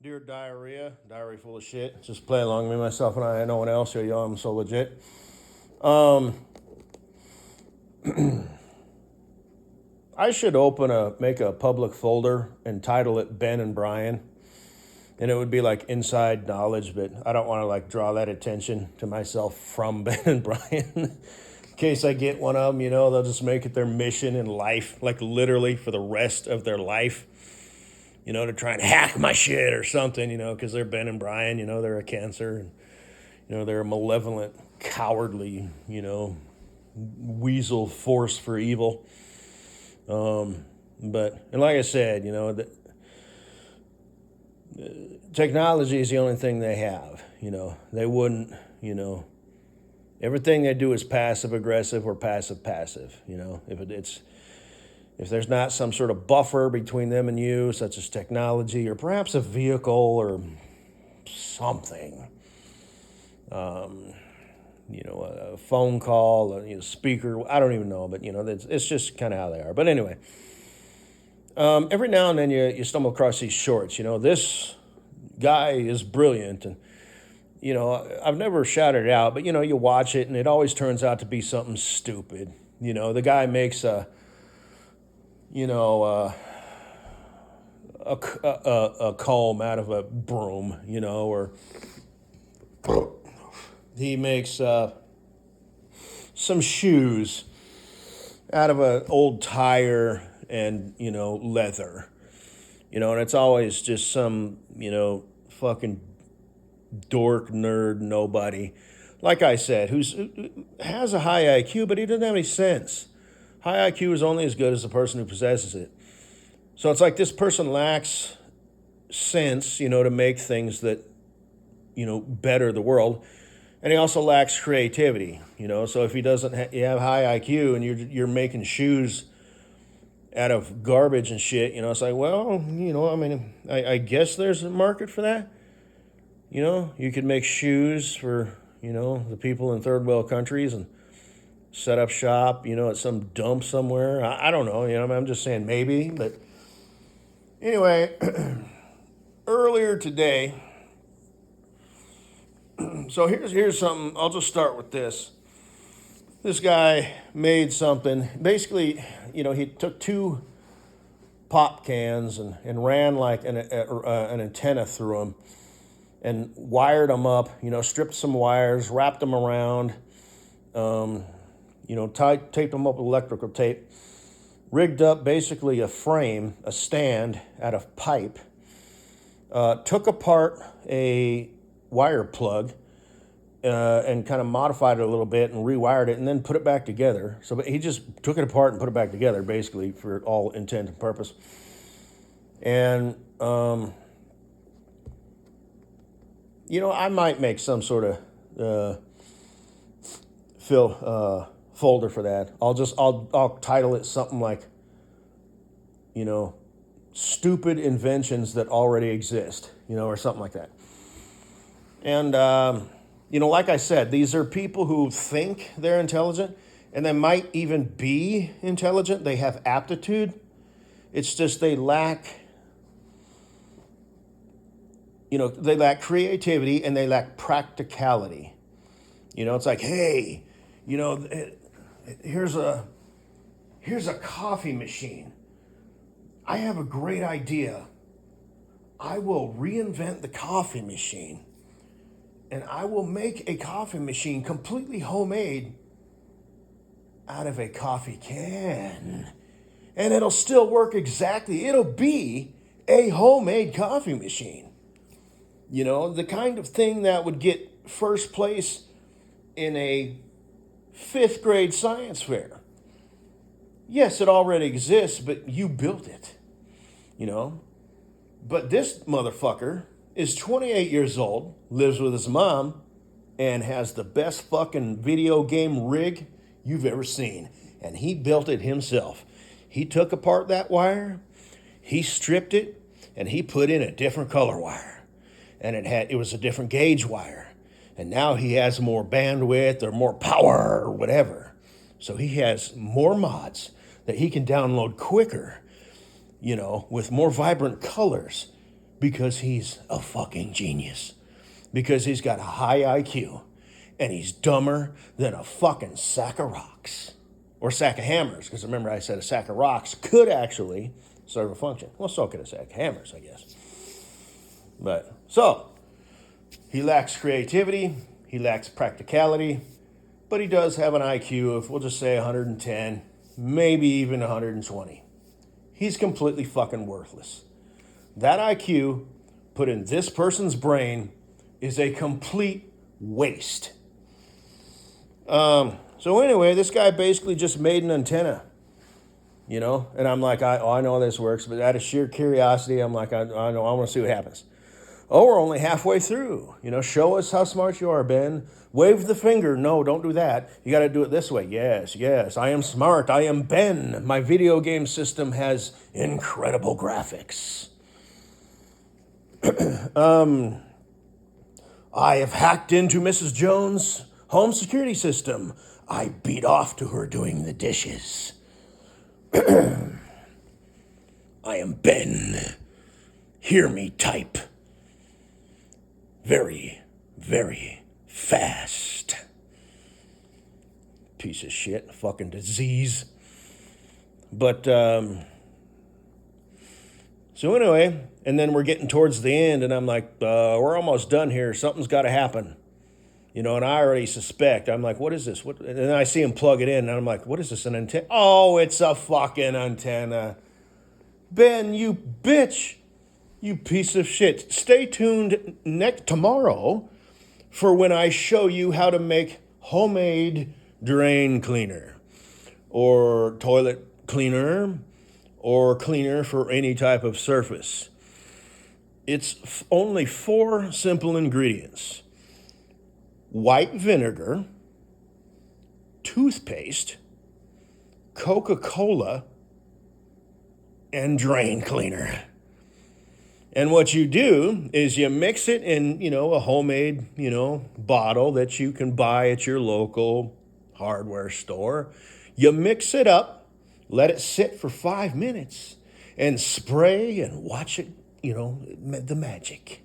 Dear diary full of shit. Just play along with me, myself, and I. No one else. Yo, I'm so legit. Um, I should make a public folder and title it Ben and Brian, and it would be like inside knowledge. But I don't want to like draw that attention to myself from Ben and Brian. In case I get one of them, they'll just make it their mission in life, like literally for the rest of their life. To try and hack my shit or something, because they're Ben and Brian, they're a cancer, and, they're a malevolent, cowardly, weasel force for evil. And like I said, technology is the only thing they have, they wouldn't, everything they do is passive aggressive or passive passive, if there's not some sort of buffer between them and you, such as technology or perhaps a vehicle or something, a phone call, a speaker, I don't even know, but, it's just kind of how they are. But anyway, every now and then you stumble across these shorts, this guy is brilliant. And, I've never shouted it out, but, you watch it and it always turns out to be something stupid. The guy makes a comb out of a broom, or he makes some shoes out of an old tire and, leather, and it's always just some, fucking dork, nerd, nobody, like I said, who has a high IQ, but he doesn't have any sense. High IQ is only as good as the person who possesses it. So it's like this person lacks sense, to make things that, better the world. And he also lacks creativity, So if he doesn't you have high IQ and you're making shoes out of garbage and shit, it's like, well, I guess there's a market for that. You could make shoes for, the people in third world countries and set up shop, at some dump somewhere. I don't know, I'm just saying maybe. But anyway, earlier today, so here's something. I'll just start with this. This guy made something. Basically, he took two pop cans and ran like an antenna through them and wired them up, stripped some wires, wrapped them around, taped them up with electrical tape, rigged up basically a frame, a stand out of pipe, took apart a wire plug and kind of modified it a little bit and rewired it and then put it back together. So he just took it apart and put it back together basically for all intent and purpose. And, I might make some sort of folder for that. I'll title it something like, stupid inventions that already exist, or something like that. And, like I said, these are people who think they're intelligent and they might even be intelligent. They have aptitude. It's just they lack, they lack creativity and they lack practicality. It's like, hey, here's a coffee machine. I have a great idea. I will reinvent the coffee machine and I will make a coffee machine completely homemade out of a coffee can. And it'll still work exactly. It'll be a homemade coffee machine. The kind of thing that would get first place in a 5th grade science fair. Yes, it already exists, but you built it, But this motherfucker is 28 years old, lives with his mom, and has the best fucking video game rig you've ever seen. And he built it himself. He took apart that wire, he stripped it, and he put in a different color wire. And it was a different gauge wire. And now he has more bandwidth or more power or whatever. So he has more mods that he can download quicker, with more vibrant colors because he's a fucking genius. Because he's got a high IQ. And he's dumber than a fucking sack of rocks. Or sack of hammers, because remember I said a sack of rocks could actually serve a function. Well, so could a sack of hammers, I guess. But, so, he lacks creativity, he lacks practicality, but he does have an IQ of, we'll just say 110, maybe even 120. He's completely fucking worthless. That IQ put in this person's brain is a complete waste. So anyway, this guy basically just made an antenna, you know, and I'm like, I know how this works, but out of sheer curiosity, I'm like, I know, I want to see what happens. Oh, we're only halfway through. You know, show us how smart you are, Ben. Wave the finger. No, don't do that. You got to do it this way. Yes, yes, I am smart. I am Ben. My video game system has incredible graphics. I have hacked into Mrs. Jones' home security system. I beat off to her doing the dishes. I am Ben. Hear me type. Very, very fast. Piece of shit. Fucking disease. But, so anyway, and then we're getting towards the end, and I'm like, we're almost done here. Something's got to happen. You know, and I already suspect. I'm like, what is this? What? And then I see him plug it in, and I'm like, what is this, an antenna? Oh, it's a fucking antenna. Ben, you bitch. You piece of shit. Stay tuned tomorrow for when I show you how to make homemade drain cleaner or toilet cleaner or cleaner for any type of surface. It's only 4 simple ingredients. White vinegar, toothpaste, Coca-Cola, and drain cleaner. And what you do is you mix it in, you know, a homemade, you know, bottle that you can buy at your local hardware store. You mix it up, let it sit for 5 minutes, and spray and watch it, you know, the magic.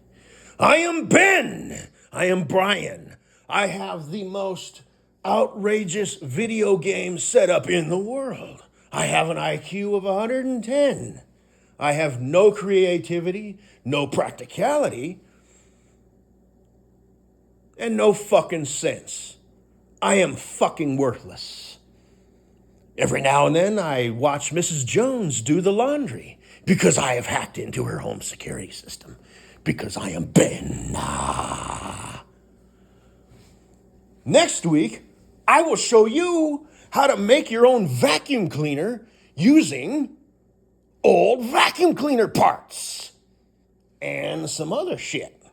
I am Ben. I am Brian. I have the most outrageous video game setup in the world. I have an IQ of 110. I have no creativity, no practicality, and no fucking sense. I am fucking worthless. Every now and then I watch Mrs. Jones do the laundry because I have hacked into her home security system. Because I am Ben. Next week, I will show you how to make your own vacuum cleaner using old vacuum cleaner parts and some other shit.